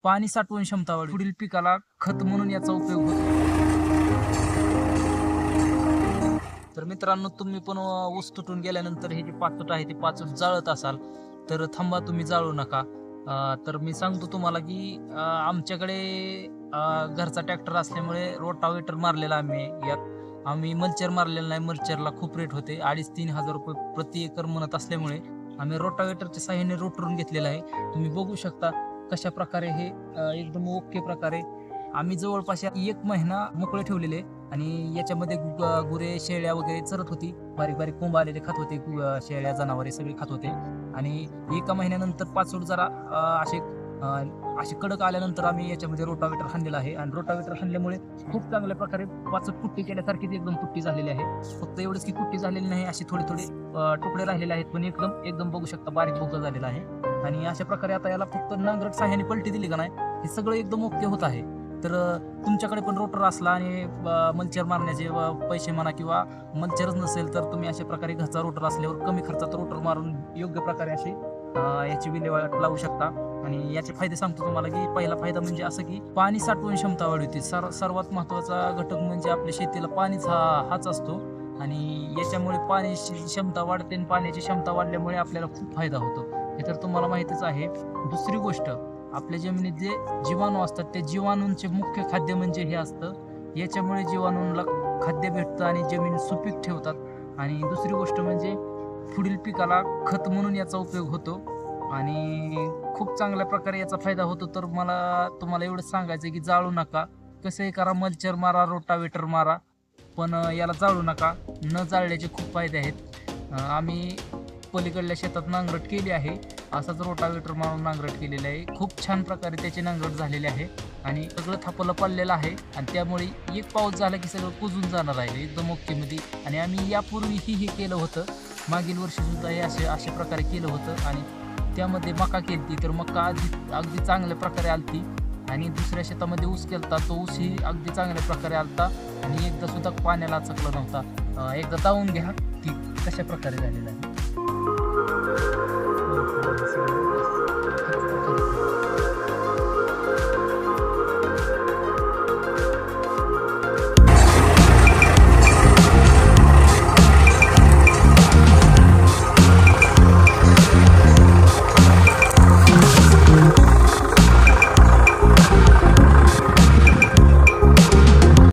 पाणी साठवण क्षमता वाढवते. पुढील पिकाला खत म्हणून याचा उपयोग होतो. तर मित्रांनो, तुम्ही पण ऊस तुटून गेल्यानंतर हे जे पाचट आहे ते पाचट जाळत असाल तर थांबा, तुम्ही जाळू नका. तर मी सांगतो तुम्हाला की आमच्याकडे घरचा ट्रॅक्टर असल्यामुळे रोटावेटर मारलेला आम्ही मल्चर मारलेला नाही. मल्चरला खूप रेट होते, 2,500-3,000 रुपये प्रति एकर म्हणत असल्यामुळे आम्ही रोटावेटरच्या साहाय्याने रोटरून घेतलेला आहे. तुम्ही बघू शकता कशा प्रकारे हे एकदम ओके प्रकारे आम्ही जवळपास 1 महिना मोकळे ठेवलेले आणि याच्यामध्ये गुरे, शेळ्या वगैरे चरत होती. बारीक बारीक कोंब आलेले खात होते, शेळ्या, जनावरे सगळे खात होते. आणि 1 महिन्यानंतर पाचोड जरा असे कडक आल्यानंतर आम्ही याच्यामध्ये रोटावेटर हाणलेला आहे. आणि रोटावेटर हाणल्यामुळे खूप चांगल्या प्रकारे पाचोड पुट्टी केल्यासारखीच एकदम पुट्टी झालेली आहे. फक्त एवढंच की पुट्टी झालेली नाही, अशी थोडे थोडे तुकडे राहिलेले आहेत, पण एकदम बघू शकता बारीक भोकं झालेला आहे. आणि अशा प्रकारे आता याला फक्त नांगरट साह्याने पलटी दिली का नाही, हे सगळं एकदम ओके होत आहे. तर तुमच्याकडे पण रोटर असला आणि मल्चर मारण्याचे पैसे म्हणा किंवा मल्चरच नसेल तर तुम्ही अशा प्रकारे घरचा रोटर असल्यावर कमी खर्चात रोटर मारून योग्य प्रकारे अशी याची विल्हेवाट लावू शकता. आणि याचे फायदे सांगतो तुम्हाला की पहिला फायदा म्हणजे असं की पाणी साठवण क्षमता वाढवते. सर्वात महत्त्वाचा घटक म्हणजे आपल्या शेतीला पाणीच हाच असतो. आणि याच्यामुळे पाण्याची क्षमता वाढते आणि पाण्याची क्षमता वाढल्यामुळे आपल्याला खूप फायदा होतो, हे तर तुम्हाला माहितीच आहे. दुसरी गोष्ट, आपल्या जमिनीत जे जीवाणू असतात त्या जीवाणूंचे मुख्य खाद्य म्हणजे हे असतं. याच्यामुळे जीवाणूंना खाद्य भेटतं आणि जमीन सुपीक ठेवतात. आणि दुसरी गोष्ट म्हणजे पुढील पिकाला खत म्हणून याचा उपयोग होतो आणि खूप चांगल्या प्रकारे याचा फायदा होतो. तर मला तुम्हाला एवढंच सांगायचं आहे की जाळू नका. कसंही करा, मल्चर मारा, रोटावेटर मारा, पण याला जाळू नका. न जाळल्याचे खूप फायदे आहेत. आम्ही पलीकडल्या शेतात नांगरट केली आहे, असाच रोटावेटर मारून नांगरट केलेलं आहे. खूप छान प्रकारे त्याची नांगरट झालेली आहे आणि सगळं थापलं पडलेलं आहे. आणि त्यामुळे एक पाऊस झाला की सगळं कुजून जाणार आहे एकदम ओकेमध्ये. आणि आम्ही यापूर्वीही हे केलं होतं, मागील वर्षीसुद्धा हे अशा प्रकारे केलं होतं. आणि त्यामध्ये मका केली, तर मका अगदी चांगल्या प्रकारे आलती. आणि दुसऱ्या शेतामध्ये ऊस केलता, तो ऊसही अगदी चांगल्या प्रकारे आलता आणि एकदा सुद्धा पाण्याला चकला नव्हता. एकदा दावून घ्या की कशा प्रकारे झालेला आहे.